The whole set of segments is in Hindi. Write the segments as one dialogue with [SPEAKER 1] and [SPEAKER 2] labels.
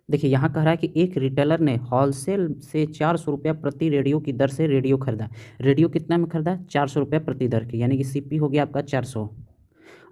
[SPEAKER 1] देखिए यहाँ कह रहा है कि एक रिटेलर ने होलसेल से 400 रुपया प्रति रेडियो की दर से रेडियो खरीदा। रेडियो कितना में खरीदा? 400 रुपया प्रति दर की, यानी कि सीपी हो गया आपका 400।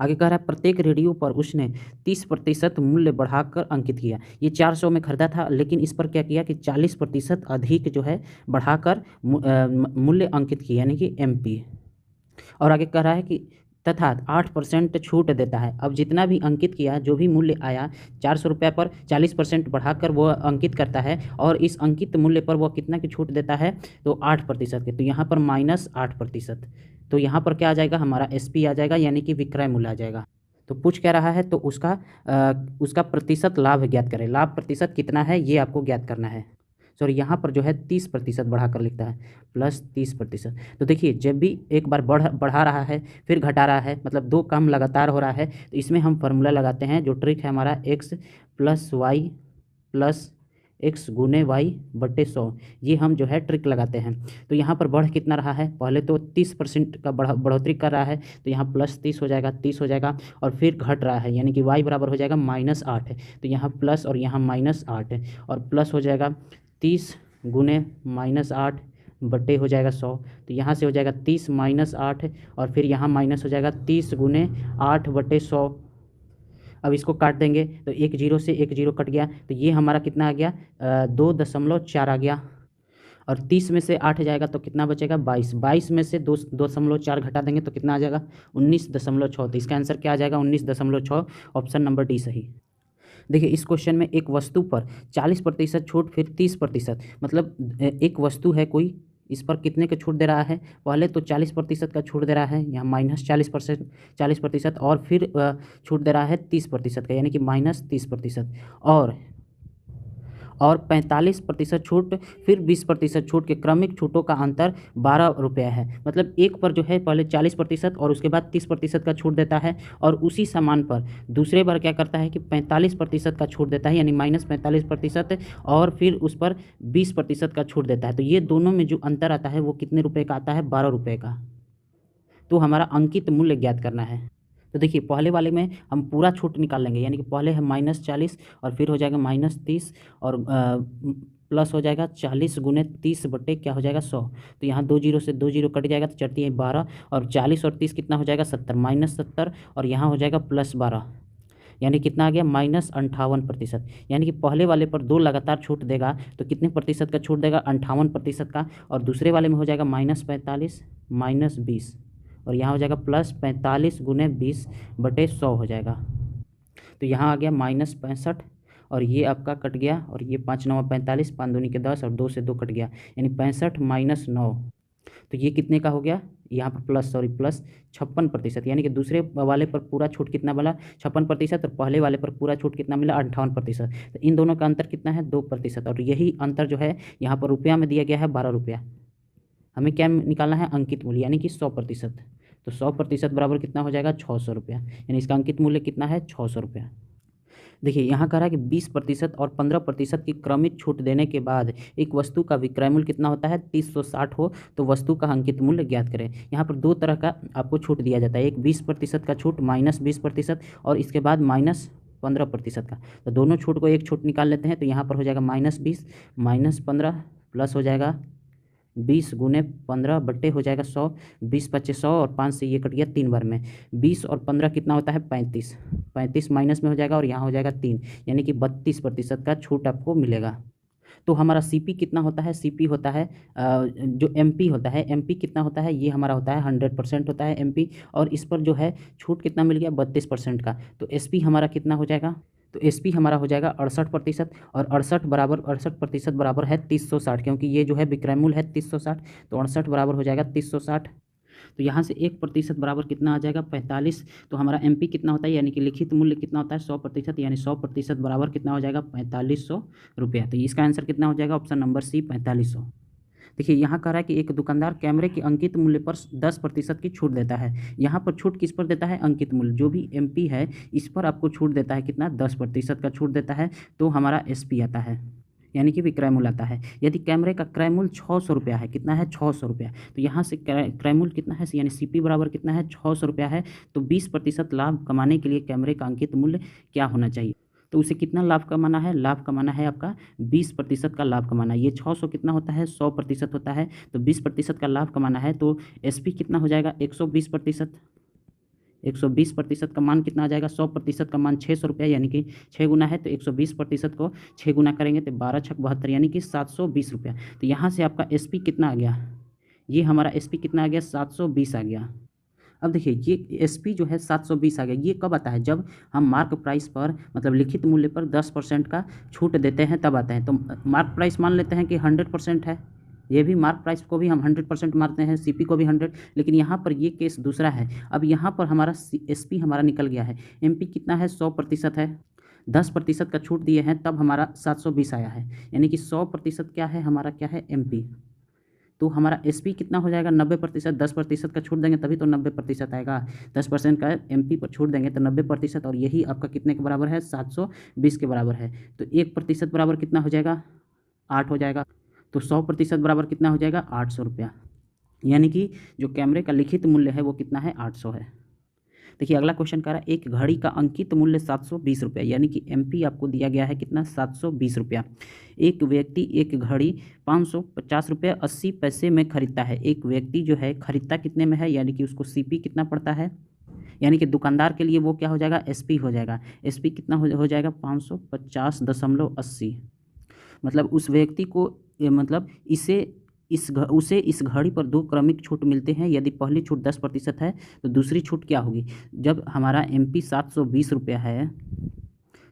[SPEAKER 1] आगे कह रहा है प्रत्येक रेडियो पर उसने 30% मूल्य बढ़ाकर अंकित किया। ये 400 में खरीदा था, लेकिन इस पर क्या किया कि 40% अधिक जो है बढ़ाकर मूल्य अंकित किया, यानी कि एमपी। और आगे कह रहा है कि तथा 8% छूट देता है। अब जितना भी अंकित किया, जो भी मूल्य आया 400 रुपये पर 40% बढ़ाकर वो अंकित करता है, और इस अंकित मूल्य पर वो कितना की छूट देता है? तो 8% के। तो यहाँ पर -8%। तो यहाँ पर क्या आ जाएगा? हमारा एसपी आ जाएगा, यानी कि विक्रय मूल्य आ जाएगा। तो पूछ क्या रहा है? तो उसका प्रतिशत लाभ ज्ञात करें। लाभ प्रतिशत कितना है ये आपको ज्ञात करना है। सॉरी, यहाँ पर जो है 30% बढ़ाकर लिखता है, +30%। तो देखिए जब भी एक बार बढ़ा रहा है फिर घटा रहा है, मतलब दो काम लगातार हो रहा है, तो इसमें हम फार्मूला लगाते हैं। जो ट्रिक है हमारा x + y + x गुने वाई बटे 100, ये हम जो है ट्रिक लगाते हैं। तो यहाँ पर बढ़ कितना रहा है? पहले तो 30% का बढ़ोतरी कर रहा है, तो यहाँ +30 हो जाएगा, 30 हो जाएगा, और फिर घट रहा है, यानी कि y बराबर हो जाएगा -8। तो यहाँ प्लस और यहाँ -8 है, और प्लस हो जाएगा 30 गुने -8 बटे हो जाएगा 100। तो यहाँ से हो जाएगा 30 - 8, और फिर यहाँ माइनस हो जाएगा 30 गुने 8 बटे 100। अब इसको काट देंगे तो एक जीरो से एक जीरो कट गया, तो ये हमारा कितना आ गया? 2.4 आ गया। और 30 में से 8 जाएगा तो कितना बचेगा? 22। 22 में से 2.4 घटा देंगे तो कितना आ जाएगा? 19.6। तो इसका आंसर क्या आ जाएगा? 19.6। ऑप्शन नंबर डी सही। देखिए इस क्वेश्चन में एक वस्तु पर 40% छूट, फिर 30%, मतलब एक वस्तु है कोई, इस पर कितने का छूट दे रहा है? पहले तो 40% का छूट दे रहा है, यहाँ -40%, और फिर छूट दे रहा है 30% का, यानी कि -30%, और 45% छूट, फिर 20% छूट के क्रमिक छूटों का अंतर 12 रुपये है। मतलब एक पर जो है पहले 40% और उसके बाद 30% का छूट देता है, और उसी सामान पर दूसरे बार क्या करता है कि 45% का छूट देता है, यानी -45%, और फिर उस पर 20% का छूट देता है। तो ये दोनों में जो अंतर आता है वो कितने रुपये का आता है? 12 रुपये का। तो हमारा अंकित मूल्य ज्ञात करना है। तो देखिए पहले वाले में हम पूरा छूट निकाल लेंगे, यानी कि पहले है -40, और फिर हो जाएगा -30, और प्लस हो जाएगा 40 गुने 30 बटे क्या हो जाएगा? 100। तो यहाँ 2 जीरो से 2 जीरो कट जाएगा, तो चढ़ती है 12, और 40 और 30 कितना हो जाएगा? 70, -70, और यहाँ हो जाएगा +12, यानी कितना आ गया? -58%। यानी कि पहले वाले पर दो लगातार छूट देगा तो कितने प्रतिशत का छूट देगा? 58% का। और दूसरे वाले में हो जाएगा -45 -20, और यहाँ हो जाएगा +45 गुने 20 बटे 100 हो जाएगा। तो यहाँ आ गया -65, और ये आपका कट गया, और ये 5 9 45, 5 दूनी के 10, और 2 से 2 कट गया, यानी 65 - 9। तो ये कितने का हो गया? यहाँ पर प्लस 56%, यानी कि दूसरे वाले पर पूरा छूट कितना मिला? 56%, और पहले वाले पर पूरा छूट कितना मिला? 58%। तो इन दोनों का अंतर कितना है? 2%, और यही अंतर जो है यहाँ पर रुपया में दिया गया है 12 रुपया। हमें क्या निकालना है? अंकित मूल्य, यानी कि 100%। तो 100% बराबर कितना हो जाएगा? 600 रुपया, यानी इसका अंकित मूल्य कितना है? 600 रुपया। देखिए यहाँ कह रहा है कि 20% और 15% की क्रमिक छूट देने के बाद एक वस्तु का विक्रय मूल्य कितना होता है? 360 हो तो वस्तु का अंकित मूल्य ज्ञात करें। यहाँ पर दो तरह का आपको छूट दिया जाता है, एक 20% का छूट -20%, और इसके बाद -15% का। तो दोनों छूट को एक छूट निकाल लेते हैं, तो यहाँ पर हो जाएगा -20 -15, प्लस हो जाएगा 20 गुने 15 बट्टे हो जाएगा 100, 20 25 100, और 5 से ये कट गया 3 बार में। 20 और 15 कितना होता है? 35, 35 माइनस में हो जाएगा, और यहाँ हो जाएगा 3, यानी कि 32% का छूट आपको मिलेगा। तो हमारा सीपी कितना होता है? सीपी होता है जो एमपी होता है, एमपी कितना होता है? ये हमारा होता है 100% होता है एमपी, और इस पर जो है छूट कितना मिल गया? 32% का। तो एसपी हमारा कितना हो जाएगा? तो एसपी हमारा हो जाएगा 68%, और 68% बराबर है 360, क्योंकि ये जो है विक्रय मूल्य है 360, तो 68 बराबर हो जाएगा 360। तो यहाँ से 1% बराबर कितना आ जाएगा? 45। तो हमारा एमपी कितना होता है, यानी कि लिखित मूल्य कितना होता है? 100%, यानी 100% बराबर कितना हो जाएगा? 4500 रुपया। तो इसका आंसर कितना हो जाएगा? Option number C, 4500। देखिए यहाँ कह रहा है कि एक दुकानदार कैमरे के अंकित मूल्य पर 10% की छूट देता है। यहाँ पर छूट किस पर देता है? अंकित मूल्य, जो भी एमपी है इस पर आपको छूट देता है कितना? 10% का छूट देता है। तो हमारा एसपी आता है, यानी कि विक्रय मूल्य आता है। यदि कैमरे का क्रय मूल्य 600 रुपया है, कितना है? 600 रुपया। तो यहाँ से क्रय मूल्य कितना है, यानी सीपी बराबर कितना है? 600 रुपया है। तो 20% लाभ कमाने के लिए कैमरे का अंकित मूल्य क्या होना चाहिए? तो तो उसे कितना लाभ कमाना है, लाभ कमाना है आपका 20% का लाभ कमाना है। ये 600 कितना होता है, 100% होता है, तो 20% का लाभ कमाना है। तो एसपी कितना हो जाएगा, 120%। 120% का मान कितना आ जाएगा, 100% का मान 600 रुपया, यानी कि 6 गुना है, तो 120% को 6 गुना करेंगे तो 12 छक 72, यानी कि 720 रुपया। तो यहाँ से आपका एसपी कितना आ गया, ये हमारा एसपी कितना आ गया, 720 आ गया। अब देखिए ये एसपी जो है 720 आ गया, ये कब आता है, जब हम मार्क प्राइस पर मतलब लिखित मूल्य पर 10% का छूट देते हैं तब आता है। तो मार्क प्राइस मान लेते हैं कि 100% है, ये भी मार्क प्राइस को भी हम 100% मारते हैं, सीपी को भी 100, लेकिन यहाँ पर ये केस दूसरा है। अब यहाँ पर हमारा एसपी हमारा निकल गया है, एमपी कितना है, 100% है, 10% का छूट दिए हैं तब हमारा 720 आया है, यानी कि 100% क्या है हमारा, क्या है, एमपी। तो हमारा एसपी कितना हो जाएगा, 90%, 10% का छूट देंगे तभी तो 90% आएगा, 10% का एमपी पर छूट देंगे तो 90%, और यही आपका कितने के बराबर है, 720 के बराबर है। तो 1% बराबर कितना हो जाएगा, 8 हो जाएगा। तो 100% बराबर कितना हो जाएगा, 800 रुपया, यानी कि जो कैमरे का लिखित मूल्य है वो कितना है, 800 है। देखिए अगला क्वेश्चन कह रहा है एक घड़ी का अंकित मूल्य 720 रुपया, यानी कि एमपी आपको दिया गया है कितना, 720 रुपया। एक व्यक्ति एक घड़ी 550 रुपये 80 पैसे में खरीदता है। एक व्यक्ति जो है खरीदता कितने में है, यानी कि उसको सीपी कितना पड़ता है, यानी कि दुकानदार के लिए वो क्या हो जाएगा, एसपी हो जाएगा। एसपी कितना हो जाएगा, 550.80। मतलब उस व्यक्ति को मतलब उसे इस घड़ी पर 2 क्रमिक छूट मिलते हैं। यदि पहली छूट 10% है तो दूसरी छूट क्या होगी, जब हमारा एमपी 720 रुपया है,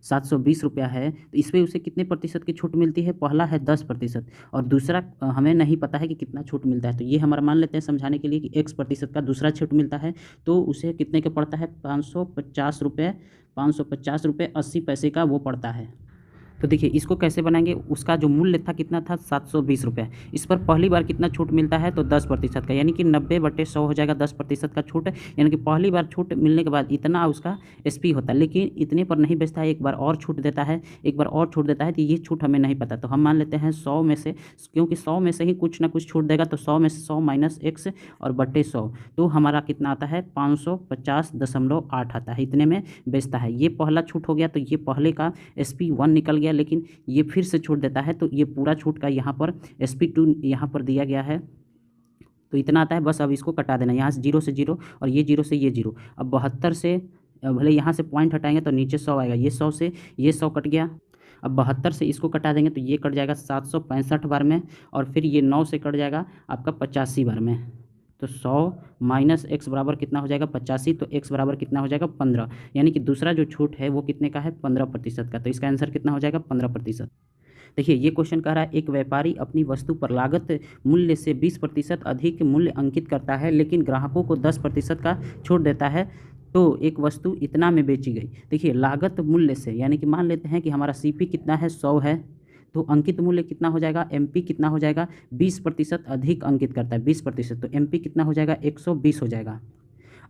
[SPEAKER 1] 720 रुपया है, तो इसमें उसे कितने प्रतिशत की छूट मिलती है, पहला है 10% और दूसरा हमें नहीं पता है कि कितना छूट मिलता है। तो ये हमारा मान लेते हैं समझाने के लिए कि X% का दूसरा छूट मिलता है, तो उसे कितने का पड़ता है, 550 रुपये 80 पैसे का वो पड़ता है। तो देखिए इसको कैसे बनाएंगे, उसका जो मूल्य था कितना था, 720 रुपये। इस पर पहली बार कितना छूट मिलता है, तो 10% का, यानी कि 90/100 हो जाएगा, 10% का छूट, यानी कि पहली बार छूट मिलने के बाद इतना उसका एसपी होता है। लेकिन इतने पर नहीं बेचता है, एक बार और छूट देता है, एक बार और छूट देता है, तो ये छूट हमें नहीं पता। तो हम मान लेते हैं 100 में से, क्योंकि 100 में से ही कुछ ना कुछ छूट देगा, तो 100 में से 100 माइनस x और बटे 100, तो हमारा कितना आता है, 550.8 आता है, इतने में बेचता है। ये पहला छूट हो गया, तो ये पहले का SP1 निकल गया, लेकिन ये फिर से छूट देता है, तो ये पूरा छूट का यहाँ पर SP2 यहाँ पर दिया गया है, तो इतना आता है। बस अब इसको कटा देना, यहाँ से 0 से 0 और ये 0 से ये 0। अब 72 से भले यहाँ से पॉइंट हटाएंगे तो नीचे 100 आएगा, ये 100 से ये 100 कट गया। अब 72 से इसको कटा देंगे तो ये कट जाएगा 765 बार में, और फिर ये 9 से कट जाएगा आपका 85 बार में। तो 100 माइनस x बराबर कितना हो जाएगा, 85, तो x बराबर कितना हो जाएगा, 15, यानी कि दूसरा जो छूट है वो कितने का है, 15% का। तो इसका आंसर कितना हो जाएगा, 15%। देखिए ये क्वेश्चन कह रहा है एक व्यापारी अपनी वस्तु पर लागत मूल्य से 20% अधिक मूल्य अंकित करता है, लेकिन ग्राहकों को 10% का छूट देता है, तो एक वस्तु इतना में बेची गई। देखिए लागत मूल्य से, यानी कि मान लेते हैं कि हमारा सीपी कितना है, 100 है, तो अंकित मूल्य कितना हो जाएगा, एमपी कितना हो जाएगा, 20% अधिक अंकित करता है, 20%, तो एमपी कितना हो जाएगा, 120 हो जाएगा।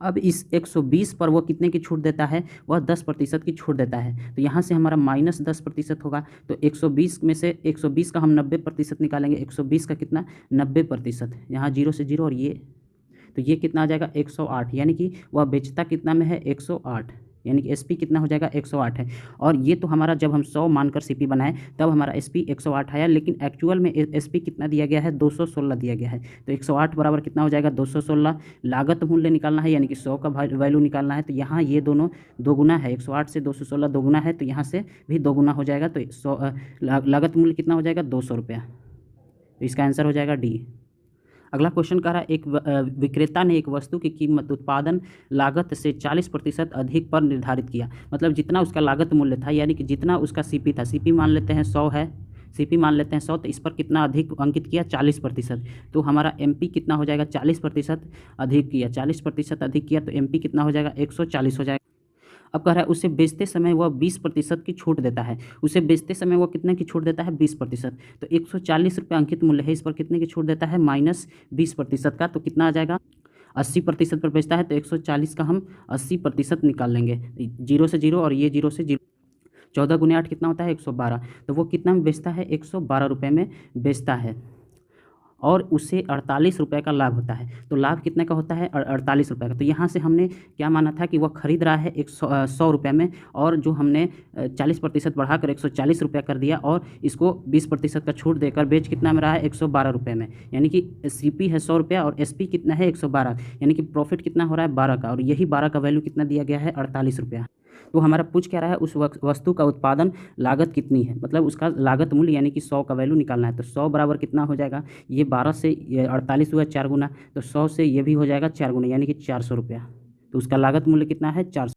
[SPEAKER 1] अब इस 120 पर वो कितने की छूट देता है, वह 10% की छूट देता है, तो यहाँ से हमारा माइनस 10% होगा। तो 120 में से 120 का हम 90% निकालेंगे, 120 का कितना, 90%, यहाँ 0 से 0 और ये, तो ये कितना आ जाएगा, 108, यानी कि वह बेचता कितना में है, 108, यानी कि एसपी कितना हो जाएगा, 108 है। और ये तो हमारा जब हम 100 मानकर सीपी बनाए तब हमारा एसपी 108 आया, लेकिन एक्चुअल में एसपी कितना दिया गया है, 216 दिया गया है। तो 108 बराबर कितना हो जाएगा, 216। लागत मूल्य निकालना है, यानी कि 100 का वैल्यू निकालना है, तो यहाँ ये दोनों दोगुना है, 108 से 216 दोगुना है, तो यहाँ से भी दोगुना हो जाएगा, तो 100 लागत मूल्य कितना हो जाएगा, 200 रुपया। तो इसका आंसर हो जाएगा डी। अगला क्वेश्चन कह रहा है एक विक्रेता ने एक वस्तु की कीमत उत्पादन लागत से 40% अधिक पर निर्धारित किया। मतलब जितना उसका लागत मूल्य था, यानी कि जितना उसका सीपी था, सीपी मान लेते हैं 100 है, सीपी मान लेते हैं 100, तो इस पर कितना अधिक अंकित किया, 40%। तो हमारा एमपी कितना हो जाएगा, 40% अधिक किया, 40% अधिक किया, तो एमपी कितना हो जाएगा, 140 हो जाएगा। अब कह रहा है उसे बेचते समय वह 20% की छूट देता है। उसे बेचते समय वो कितने की छूट देता है, 20%। तो 140 रुपये अंकित मूल्य है, इस पर कितने की छूट देता है, माइनस 20% का, तो कितना आ जाएगा, 80% पर बेचता है, तो 140 का हम 80% निकाल लेंगे, 0 से 0 और ये 0 से 0, 14 गुने 8 कितना होता है, 112। तो वो कितना में बेचता है, 112 रुपये में बेचता है। और उसे 48 रुपये का लाभ होता है। तो लाभ कितने का होता है? 48 रुपये का। तो यहाँ से हमने क्या माना था कि वह खरीद रहा है 100 रुपये में, और जो हमने 40% बढ़ाकर 140 रुपये कर दिया, और इसको 20% का छूट देकर बेच कितना में रहा है? 112 रुपये में। यानी कि CP है 100 रुपया और SP कितना है? 112, यानी कि प्रॉफिट कितना हो रहा है? 12 का, और यही 12 का वैल्यू कितना दिया गया है? 48 रुपया। तो हमारा पूछ क्या रहा है? उस वस्तु का उत्पादन लागत कितनी है, मतलब उसका लागत मूल्य यानी कि 100 का वैल्यू निकालना है। तो 100 बराबर कितना हो जाएगा? ये 12 से ये 48 हुआ 4 गुना, तो 100 से ये भी हो जाएगा 4 गुना, यानी कि 400 रुपया। तो उसका लागत मूल्य कितना है? 400।